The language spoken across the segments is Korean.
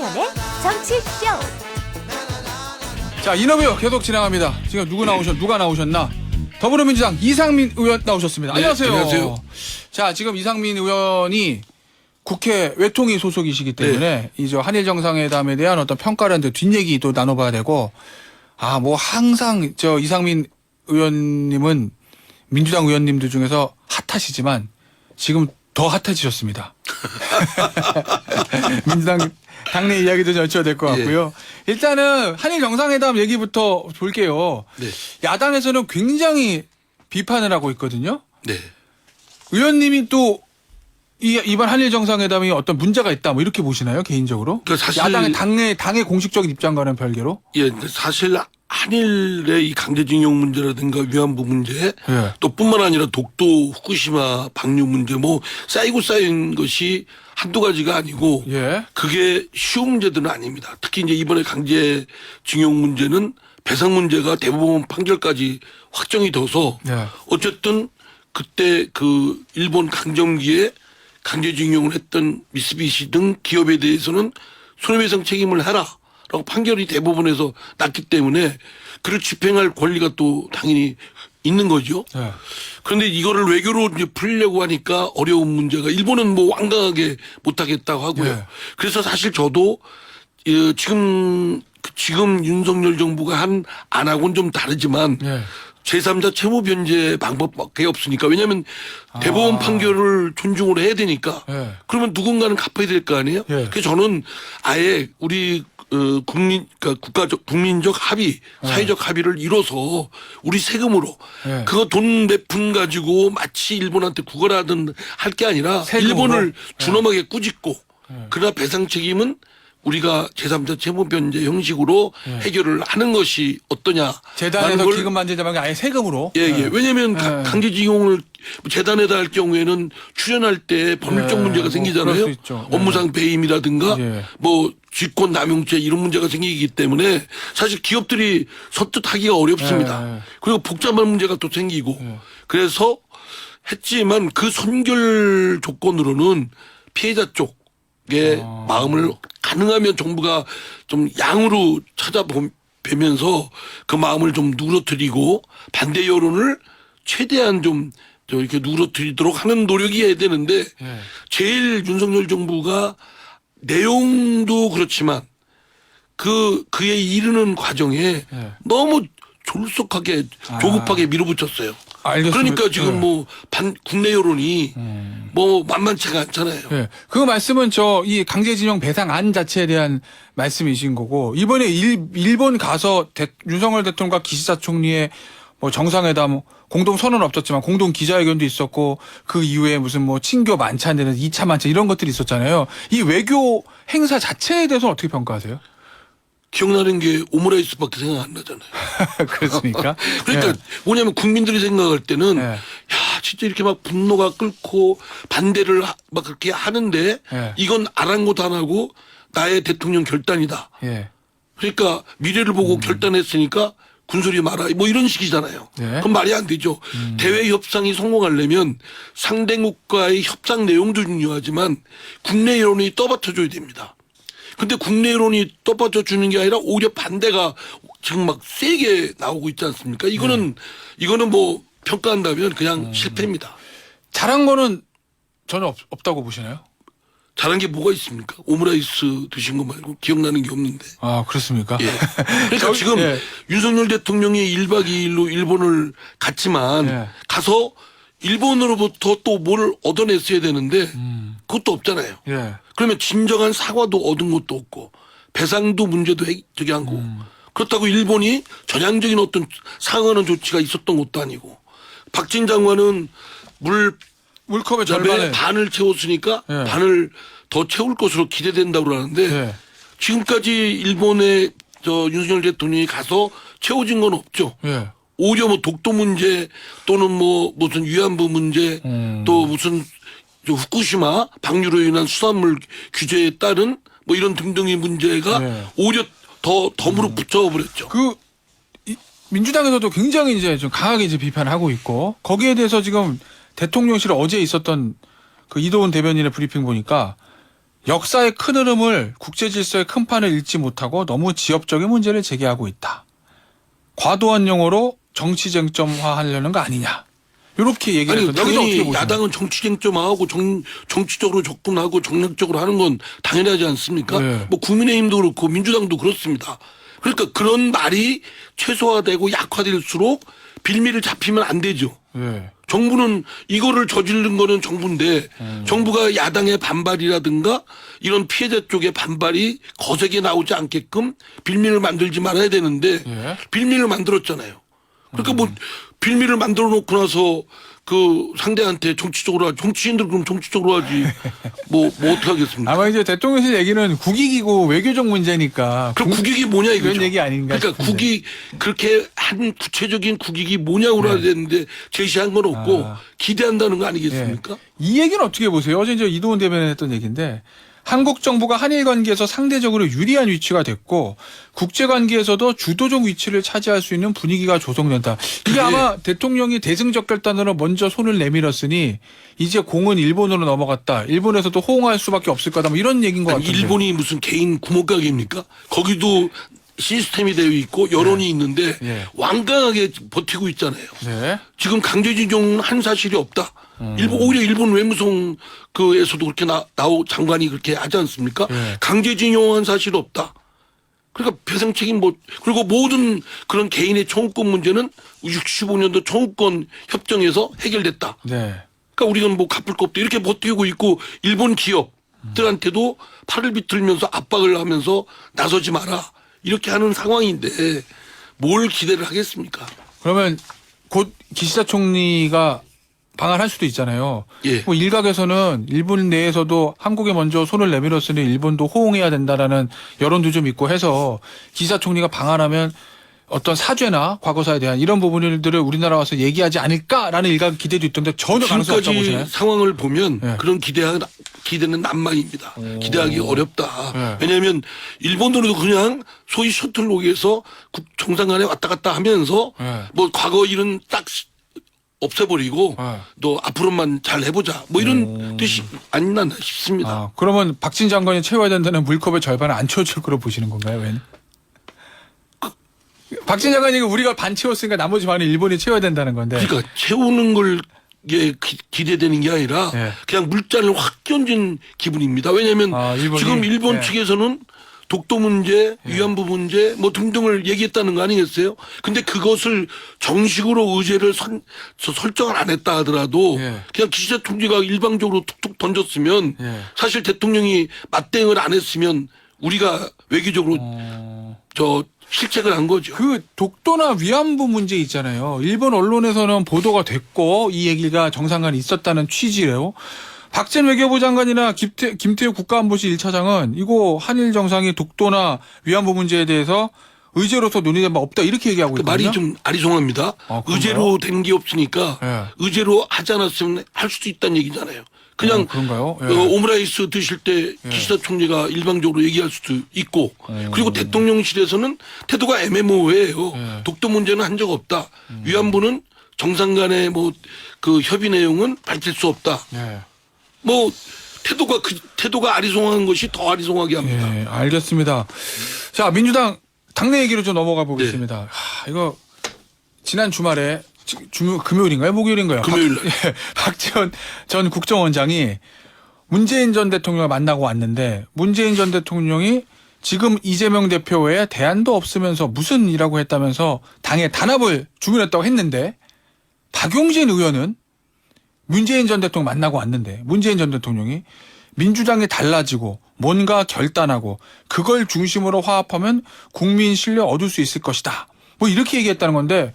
김종현의 정치쇼. 자, 인터뷰 계속 진행합니다. 지금 누가 나오셨나? 더불어민주당 이상민 의원 나오셨습니다. 네, 안녕하세요. 안녕하세요. 자, 지금 이상민 의원이 국회 외통위 소속이시기 때문에 이제 한일 정상회담에 대한 어떤 평가를 하는데 뒷얘기도 나눠봐야 되고, 뭐 항상 저 이상민 의원님은 민주당 의원님들 중에서 핫하시지만 지금 더 핫해지셨습니다. 민주당 당내 이야기도 좀 여쭤야 될 것 같고요. 일단은 한일 정상회담 얘기부터 볼게요. 네. 야당에서는 굉장히 비판을 하고 있거든요. 네. 의원님이 또 이번 한일 정상회담이 어떤 문제가 있다 뭐 이렇게 보시나요, 개인적으로? 그러니까 사실 야당의 당의 공식적인 입장과는 별개로? 예, 사실 한일의 이 강제징용 문제라든가 위안부 문제, 예. 또 뿐만 아니라 독도 후쿠시마 방류 문제 뭐 쌓이고 쌓인 것이 한두 가지가 아니고 예. 그게 쉬운 문제들은 아닙니다. 특히 이제 이번에 강제징용 문제는 배상 문제가 대법원 판결까지 확정이 돼서 예. 어쨌든 그때 그 일본 강점기에 강제징용을 했던 미쓰비시 등 기업에 대해서는 손해배상 책임을 해라라고 판결이 대법원에서 났기 때문에 그를 집행할 권리가 또 당연히 있는 거죠. 예. 그런데 이거를 외교로 이제 풀려고 하니까 어려운 문제가 일본은 뭐 완강하게 못하겠다고 하고요. 예. 그래서 사실 저도 지금 윤석열 정부가 한 안하고는 좀 다르지만 예. 제3자 채무 변제 방법밖에 없으니까 왜냐하면 대법원 판결을 존중을 해야 되니까 예. 그러면 누군가는 갚아야 될 거 아니에요. 예. 그래서 저는 아예 우리 그러니까 국민적 합의, 사회적 합의를 이뤄서 우리 세금으로 예. 그거 돈 몇 푼 가지고 마치 일본한테 구걸하든 할 게 아니라 세금으로? 일본을 준엄하게 꾸짖고 그러나 배상 책임은 우리가 제3자 채무 변제 형식으로 해결을 하는 것이 어떠냐. 재단에서 기금 만지자면 아예 세금으로. 예. 왜냐하면 강제징용을 재단에다 할 경우에는 출연할 때 법률적 예, 문제가 뭐 생기잖아요. 그럴 수 있죠. 예. 업무상 배임이라든가 예. 뭐 직권 남용죄 이런 문제가 생기기 때문에 사실 기업들이 선뜻 하기가 어렵습니다. 예. 그리고 복잡한 문제가 또 생기고 그래서 했지만 그 선결 조건으로는 피해자 쪽의 마음을 가능하면 정부가 좀 양으로 찾아뵈면서 그 마음을 좀 누그러뜨리고 반대 여론을 최대한 좀 이렇게 누그러뜨리도록 하는 노력이 해야 되는데 제일 윤석열 정부가 내용도 그렇지만 그에 이르는 과정에 너무 졸속하게 조급하게 밀어붙였어요. 알겠습니다. 그러니까 지금 뭐 국내 여론이 뭐 만만치가 않잖아요. 예. 그 말씀은 이 강제징용 배상안 자체에 대한 말씀이신 거고, 이번에 일본 가서 윤석열 대통령과 기시다 총리의 뭐 정상회담 공동 선언은 없었지만 공동 기자회견도 있었고, 그 이후에 무슨 뭐 친교 만찬 되는 2차 만찬 이런 것들이 있었잖아요. 이 외교 행사 자체에 대해서는 어떻게 평가하세요? 기억나는 게 오므라이스밖에 생각 안 나잖아요. 그렇습니까? 그러니까 예. 뭐냐면 국민들이 생각할 때는 예. 야 진짜 이렇게 막 분노가 끓고 반대를 막 그렇게 하는데 예. 이건 아랑곳 안 하고 나의 대통령 결단이다. 예. 그러니까 미래를 보고 결단했으니까 군소리 마라 뭐 이런 식이잖아요. 예. 그럼 말이 안 되죠. 대외 협상이 성공하려면 상대국과의 협상 내용도 중요하지만 국내 여론이 떠받쳐줘야 됩니다. 근데 국내 여론이 떠받쳐 주는 게 아니라 오히려 반대가 지금 막 세게 나오고 있지 않습니까? 이거는 뭐 평가한다면 그냥 실패입니다. 잘한 거는 전혀 없다고 보시나요? 잘한 게 뭐가 있습니까? 오므라이스 드신 거 말고 기억나는 게 없는데. 아, 그렇습니까? 예. 그러니까 지금 예. 윤석열 대통령이 1박 2일로 일본을 갔지만 예. 가서 일본으로부터 또 뭘 얻어냈어야 되는데 그것도 없잖아요. 예. 그러면 진정한 사과도 얻은 것도 없고 배상도 문제도 저기 한 거고 그렇다고 일본이 전향적인 어떤 상응하는 조치가 있었던 것도 아니고 박진 장관은 물컵의 절반에 절반을 반을 채웠으니까 예. 반을 더 채울 것으로 기대된다고 그러는데 예. 지금까지 일본에 윤석열 대통령이 가서 채워진 건 없죠. 예. 오히려 뭐 독도 문제 또는 뭐 무슨 위안부 문제 또 무슨 후쿠시마 방류로 인한 수산물 규제에 따른 뭐 이런 등등의 문제가 네. 오히려 더 덤으로 붙여버렸죠. 민주당에서도 굉장히 이제 좀 강하게 이제 비판하고 있고, 거기에 대해서 지금 대통령실 어제 있었던 그 이도훈 대변인의 브리핑 보니까 역사의 큰 흐름을 국제 질서의 큰 판을 읽지 못하고 너무 지역적인 문제를 제기하고 있다. 과도한 용어로 정치 쟁점화하려는 거 아니냐. 이렇게 얘기를 아니 했는데 여기서 어떻게 당연히 보시나요? 야당은 정치 쟁점하고 정치적으로 접근하고 정략적으로 하는 건 당연하지 않습니까? 네. 뭐 국민의힘도 그렇고 민주당도 그렇습니다. 그러니까 그런 말이 최소화되고 약화될수록 빌미를 잡히면 안 되죠. 예. 정부는 이거를 저지른 거는 정부인데 정부가 야당의 반발이라든가 이런 피해자 쪽의 반발이 거세게 나오지 않게끔 빌미를 만들지 말아야 되는데 예. 빌미를 만들었잖아요. 그러니까 뭐 빌미를 만들어 놓고 나서 그 상대한테 정치적으로 하지. 정치인들 그럼 정치적으로 하지. 뭐 어떻게 하겠습니까? 아마 이제 대통령실 얘기는 국익이고 외교적 문제니까. 그럼 국익이 뭐냐 이거죠. 그런 얘기 아닌가 그러니까 싶은데. 국익 그렇게 한 구체적인 국익이 뭐냐고 해야 되는데 제시한 건 없고 아. 기대한다는 거 예. 아니겠습니까? 이 얘기는 어떻게 보세요? 어제 이제 이도훈 대변인 했던 얘기인데 한국 정부가 한일 관계에서 상대적으로 유리한 위치가 됐고 국제 관계에서도 주도적 위치를 차지할 수 있는 분위기가 조성된다. 이게 그게- 아마 대통령이 대승적 결단으로 먼저 손을 내밀었으니 이제 공은 일본으로 넘어갔다. 일본에서도 호응할 수밖에 없을 거다. 뭐 이런 얘기인 것 아니, 같은데. 일본이 무슨 개인 구멍가게입니까? 거기도 시스템이 되어 있고 여론이 있는데 예. 완강하게 버티고 있잖아요. 네. 지금 강제징용 한 사실이 없다. 오히려 일본 외무성에서도 그렇게 나오 장관이 그렇게 하지 않습니까? 네. 강제징용한 사실이 없다. 그러니까 배상 책임 그리고 모든 그런 개인의 청구권 문제는 65년도 청구권 협정에서 해결됐다. 네. 그러니까 우리는 뭐 갚을 거 없다. 이렇게 버티고 있고 일본 기업들한테도 팔을 비틀면서 압박을 하면서 나서지 마라. 이렇게 하는 상황인데 뭘 기대를 하겠습니까? 그러면 곧 기시다 총리가 방한할 수도 있잖아요. 예. 뭐 일각에서는 일본 내에서도 한국에 먼저 손을 내밀었으니 일본도 호응해야 된다라는 여론도 좀 있고 해서 기시다 총리가 방한하면 어떤 사죄나 과거사에 대한 이런 부분들을 우리나라 와서 얘기하지 않을까라는 일각 기대도 있던데 전혀 가능성이 없다고 보시나요? 지금까지 상황을 보면 네. 그런 기대는 난망입니다. 기대하기 어렵다. 네. 왜냐하면 일본으로도 그냥 소위 셔틀록에서 정상 간에 왔다 갔다 하면서 네. 뭐 과거 일은 딱 없애버리고 네. 너 앞으로만 잘 해보자. 뭐 이런 뜻이 아니나 싶습니다. 아, 그러면 박진 장관이 채워야 된다는 물컵의 절반을 안 채워줄 거로 보시는 건가요? 왜는? 박진 장관이 우리가 반 채웠으니까 나머지 반은 일본이 채워야 된다는 건데. 그러니까 채우는 걸 기대되는 게 아니라 예. 그냥 물자를 확 끼얹은 기분입니다. 왜냐하면 아, 일본이? 지금 일본 예. 측에서는 독도 문제, 위안부 문제 뭐 등등을 얘기했다는 거 아니겠어요? 근데 그것을 정식으로 의제를 설정을 안 했다 하더라도 예. 그냥 기시다 총리가 일방적으로 툭툭 던졌으면 예. 사실 대통령이 맞대응을 안 했으면 우리가 외교적으로 실책을 한 거죠. 그 독도나 위안부 문제 있잖아요. 일본 언론에서는 보도가 됐고 이 얘기가 정상간에 있었다는 취지래요. 박진 외교부 장관이나 김태우 국가안보실 1차장은 이거 한일 정상이 독도나 위안부 문제에 대해서 의제로서 논의된 바 없다 이렇게 얘기하고 그 있거든요. 말이 좀 아리송합니다. 아, 그런가요? 의제로 된 게 없으니까 예. 의제로 하지 않았으면 할 수도 있다는 얘기잖아요. 그냥 그런가요? 예. 오므라이스 드실 때 기시다 총리가 일방적으로 얘기할 수도 있고 그리고 대통령실에서는 태도가 애매모호해요. 예. 독도 문제는 한 적 없다. 위안부는 정상 간의 뭐 그 협의 내용은 밝힐 수 없다. 예. 뭐 태도가 아리송한 것이 더 아리송하게 합니다. 예, 알겠습니다. 자, 민주당 당내 얘기로 좀 넘어가 보겠습니다. 네. 이거 지난 주말에 금요일인가요? 목요일인가요? 금요일 날. 박지원 전 국정원장이 문재인 전 대통령을 만나고 왔는데 문재인 전 대통령이 지금 이재명 대표 외에 대안도 없으면서 무슨 일이라고 했다면서 당에 단합을 주문했다고 했는데 박용진 의원은 문재인 전 대통령 만나고 왔는데 문재인 전 대통령이 민주당이 달라지고 뭔가 결단하고 그걸 중심으로 화합하면 국민 신뢰 얻을 수 있을 것이다. 뭐 이렇게 얘기했다는 건데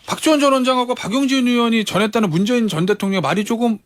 박지원 전 원장하고 박용진 의원이 전했다는 문재인 전 대통령의 말이 조금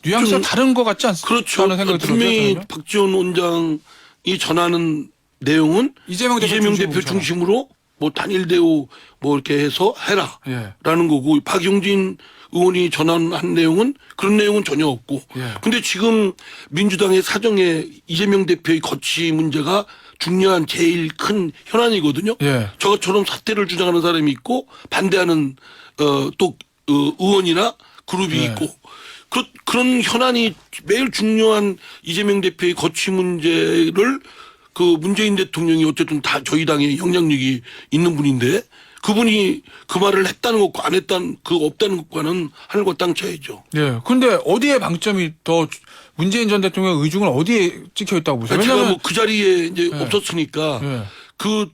뉘앙스가 좀 다른 것 같지 않습니까? 그렇죠. 하는 생각이 분명히 들었죠. 박지원 원장이 전하는 내용은 이재명 대표 중심으로 뭐 단일 대우 뭐 이렇게 해서 해라 예. 라는 거고 박용진 의원이 전한 내용은 그런 내용은 전혀 없고 예. 근데 지금 민주당의 사정에 이재명 대표의 거취 문제가 중요한 제일 큰 현안이거든요. 예. 저처럼 사퇴를 주장하는 사람이 있고 반대하는 또 의원이나 그룹이 예. 있고 그런 현안이 매일 중요한 이재명 대표의 거취 문제를 그 문재인 대통령이 어쨌든 다 저희 당에 영향력이 있는 분인데 그분이 그 말을 했다는 것과 안 했다는 그 없다는 것과는 하늘과 땅 차이죠. 예. 근데 어디에 방점이 더 문재인 전 대통령의 의중은 어디에 찍혀 있다고 보세요? 제가 왜냐면 뭐 그 자리에 이제 없었으니까 예. 그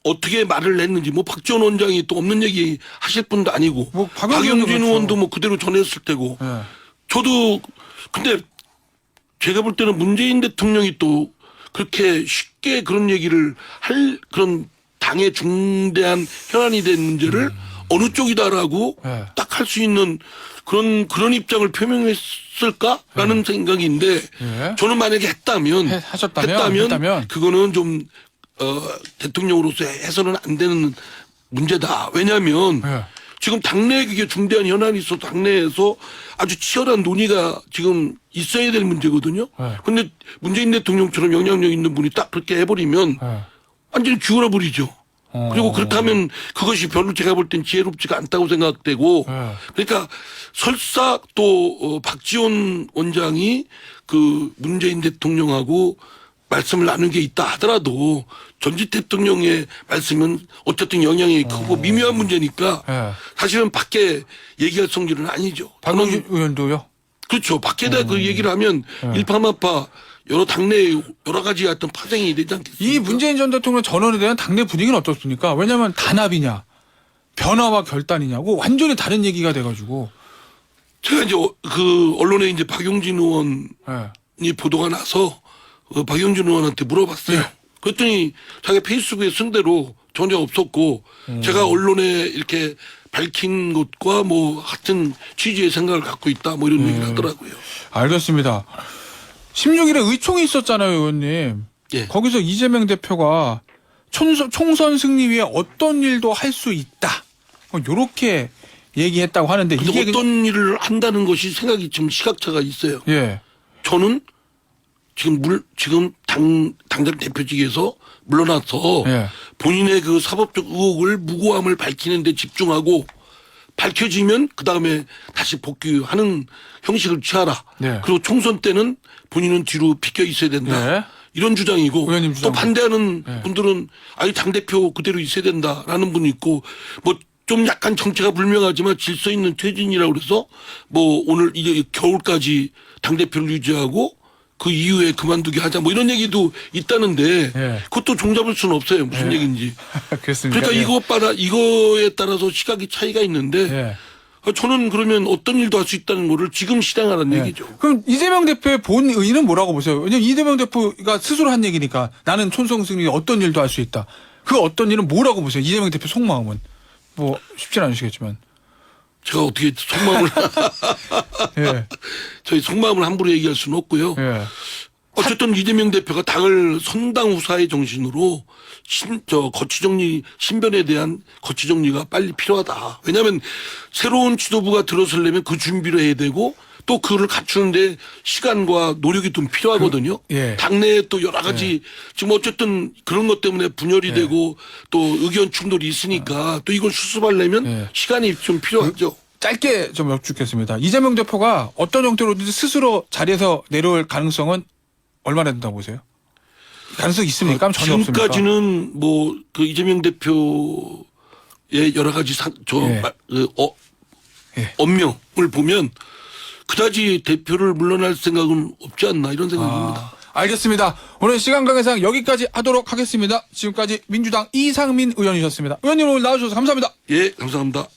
어떻게 말을 했는지 뭐 박지원 원장이 또 없는 얘기 하실 분도 아니고 뭐 박영진 박영진 그렇죠. 의원도 뭐 그대로 전했을 테고 예. 저도 근데 제가 볼 때는 문재인 대통령이 또 그렇게 쉽게 그런 얘기를 할 그런 당의 중대한 현안이 된 문제를 어느 쪽이다라고 네. 딱 할 수 있는 그런 입장을 표명했을까라는 생각인데 예. 저는 만약에 하셨다면 그거는 좀 대통령으로서 해서는 안 되는 문제다. 왜냐하면 예. 지금 당내에 그게 중대한 현안이 있어서 당내에서 아주 치열한 논의가 지금 있어야 될 문제거든요. 네. 근데 문재인 대통령처럼 영향력 있는 분이 딱 그렇게 해버리면 예. 완전히 기울어 버리죠. 그리고 그렇다면 그것이 별로 제가 볼 땐 지혜롭지가 않다고 생각되고 네. 그러니까 설사 또 박지원 원장이 그 문재인 대통령하고 말씀을 나눈 게 있다 하더라도 전직 대통령의 말씀은 어쨌든 영향이 크고 미묘한 문제니까 예. 사실은 밖에 얘기할 성질은 아니죠. 박영진 의원도요. 그렇죠. 밖에다 그 얘기를 하면 일파만파 여러 당내 여러 가지 어떤 파생이 되지 않겠습니까? 이 문재인 전 대통령 전원에 대한 당내 분위기는 어떻습니까? 왜냐하면 단합이냐, 변화와 결단이냐고 완전히 다른 얘기가 돼가지고. 제가 이제 그 언론에 이제 박용진 의원이 예. 보도가 나서 박용진 의원한테 물어봤어요. 네. 그랬더니 자기 페이스북에 쓴 대로 전혀 없었고 제가 언론에 이렇게 밝힌 것과 뭐 같은 취지의 생각을 갖고 있다 뭐 이런 얘기를 하더라고요. 알겠습니다. 16일에 의총이 있었잖아요, 의원님. 예. 거기서 이재명 대표가 총선 승리 위해 어떤 일도 할 수 있다. 요렇게 얘기했다고 하는데 근데 이게 어떤 일을 한다는 것이 생각이 좀 시각차가 있어요. 예. 저는 지금 당장 대표직에서 물러나서 예. 본인의 그 사법적 의혹을 무고함을 밝히는 데 집중하고 밝혀지면 그다음에 다시 복귀하는 형식을 취하라. 네. 그리고 총선 때는 본인은 뒤로 비껴 있어야 된다. 네. 이런 주장이고 의원님 또 주장. 반대하는 네. 분들은 아니 당대표 그대로 있어야 된다라는 분이 있고 뭐 좀 약간 정체가 불명하지만 질서 있는 퇴진이라고 그래서 뭐 오늘 이제 겨울까지 당대표를 유지하고 그 이후에 그만두게 하자 뭐 이런 얘기도 있다는데 네. 그것도 종잡을 수는 없어요. 무슨 네. 얘기인지. 그렇습니까? 그러니까 이거에 따라서 시각이 차이가 있는데 예. 저는 그러면 어떤 일도 할 수 있다는 거를 지금 실행하라는 예. 얘기죠. 그럼 이재명 대표의 본 의의는 뭐라고 보세요? 왜냐면 이재명 대표가 스스로 한 얘기니까 나는 총선 승리 어떤 일도 할 수 있다. 그 어떤 일은 뭐라고 보세요? 이재명 대표 속마음은. 뭐 쉽진 않으시겠지만. 제가 어떻게 속마음을 예. 저희 속마음을 함부로 얘기할 수는 없고요. 예. 어쨌든 이재명 대표가 당을 선당 후사의 정신으로 신변에 대한 거치 정리가 빨리 필요하다. 왜냐하면 새로운 지도부가 들어서려면 그 준비를 해야 되고 또 그를 갖추는데 시간과 노력이 좀 필요하거든요. 예. 당내에 또 여러 가지 지금 어쨌든 그런 것 때문에 분열이 되고 또 의견 충돌이 있으니까 또 이걸 수습하려면 예. 시간이 좀 필요하죠. 짧게 좀 여쭙겠습니다. 이재명 대표가 어떤 형태로든지 스스로 자리에서 내려올 가능성은 얼마나 된다고 보세요? 가능성이 있습니까? 전혀 없습니까? 지금까지는 뭐 그 이재명 대표의 여러 가지 예. 예. 언명을 보면 그다지 대표를 물러날 생각은 없지 않나 이런 생각입니다. 알겠습니다. 오늘 시간 관계상 여기까지 하도록 하겠습니다. 지금까지 민주당 이상민 의원이셨습니다. 의원님 오늘 나와주셔서 감사합니다. 예, 감사합니다.